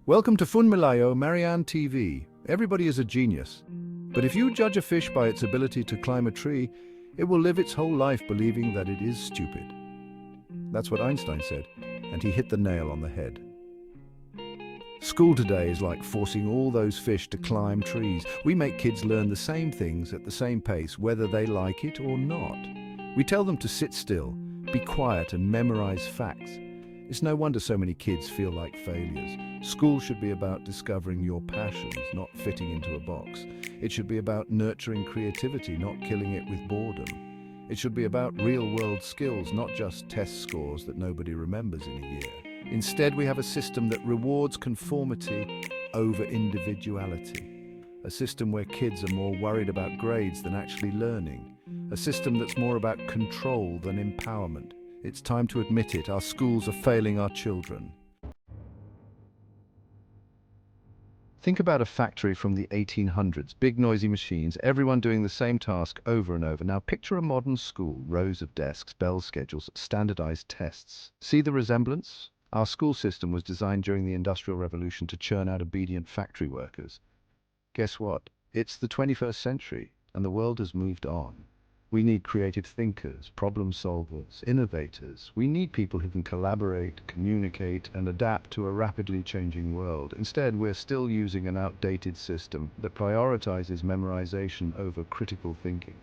Welcome to Funmilayo Marianne TV. Everybody is a genius. But if you judge a fish by its ability to climb a tree, it will live its whole life believing that it is stupid. That's what Einstein said, and he hit the nail on the head. School today is like forcing all those fish to climb trees. We make kids learn the same things at the same pace, whether they like it or not. We tell them to sit still, be quiet, and memorize facts. It's no wonder so many kids feel like failures. School should be about discovering your passions, not fitting into a box. It should be about nurturing creativity, not killing it with boredom. It should be about real-world skills, not just test scores that nobody remembers in a year. Instead, we have a system that rewards conformity over individuality. A system where kids are more worried about grades than actually learning. A system that's more about control than empowerment. It's time to admit it, our schools are failing our children. Think about a factory from the 1800s, big noisy machines, everyone doing the same task over and over. Now picture a modern school, rows of desks, bell schedules, standardized tests. See the resemblance? Our school system was designed during the Industrial Revolution to churn out obedient factory workers. Guess what? It's the 21st century, and the world has moved on. We need creative thinkers, problem solvers, innovators. We need people who can collaborate, communicate, and adapt to a rapidly changing world. Instead, we're still using an outdated system that prioritizes memorization over critical thinking.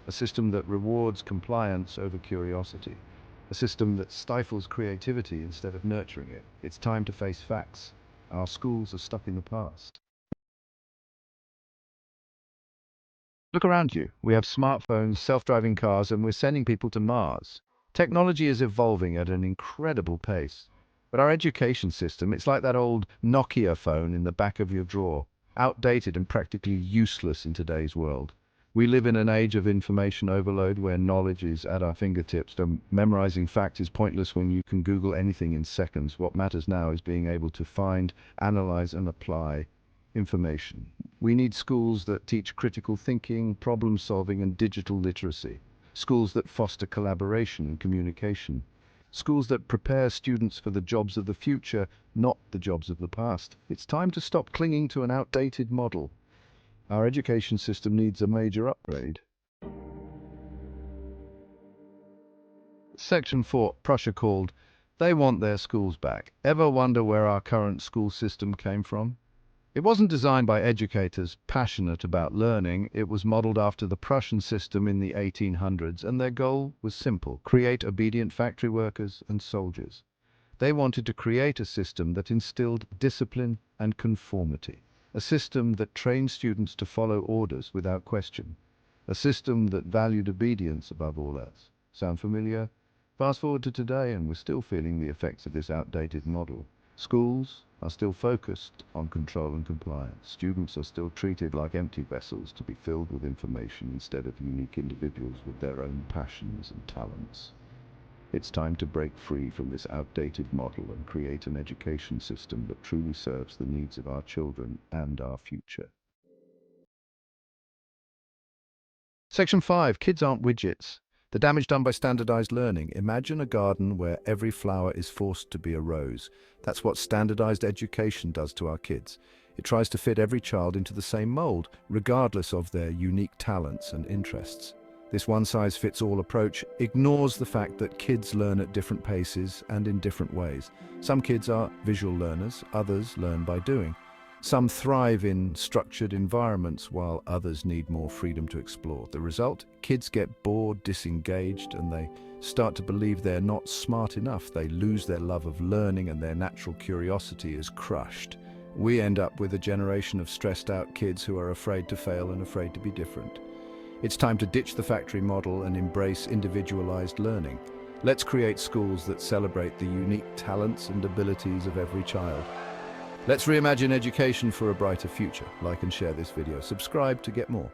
A system that rewards compliance over curiosity. A system that stifles creativity instead of nurturing it. It's time to face facts. Our schools are stuck in the past. Look around you. We have smartphones, self-driving cars, and we're sending people to Mars. Technology is evolving at an incredible pace. But our education system, it's like that old Nokia phone in the back of your drawer, outdated and practically useless in today's world. We live in an age of information overload where knowledge is at our fingertips. So memorizing facts is pointless when you can Google anything in seconds. What matters now is being able to find, analyze, and apply information. We need schools that teach critical thinking, problem solving, and digital literacy. Schools that foster collaboration and communication. Schools that prepare students for the jobs of the future, not the jobs of the past. It's time to stop clinging to an outdated model. Our education system needs a major upgrade. Section 4, Prussia called. They want their schools back. Ever wonder where our current school system came from? It wasn't designed by educators passionate about learning. It was modeled after the Prussian system in the 1800s, and their goal was simple: create obedient factory workers and soldiers. They wanted to create a system that instilled discipline and conformity. A system that trained students to follow orders without question. A system that valued obedience above all else. Sound familiar? Fast forward to today and we're still feeling the effects of this outdated model. Schools are still focused on control and compliance. Students are still treated like empty vessels to be filled with information instead of unique individuals with their own passions and talents. It's time to break free from this outdated model and create an education system that truly serves the needs of our children and our future. Section 5. Kids aren't widgets. The damage done by standardized learning. Imagine a garden where every flower is forced to be a rose. That's what standardized education does to our kids. It tries to fit every child into the same mold, regardless of their unique talents and interests. This one-size-fits-all approach ignores the fact that kids learn at different paces and in different ways. Some kids are visual learners, others learn by doing. Some thrive in structured environments, while others need more freedom to explore. The result? Kids get bored, disengaged, and they start to believe they're not smart enough. They lose their love of learning and their natural curiosity is crushed. We end up with a generation of stressed-out kids who are afraid to fail and afraid to be different. It's time to ditch the factory model and embrace individualized learning. Let's create schools that celebrate the unique talents and abilities of every child. Let's reimagine education for a brighter future. Like and share this video. Subscribe to get more.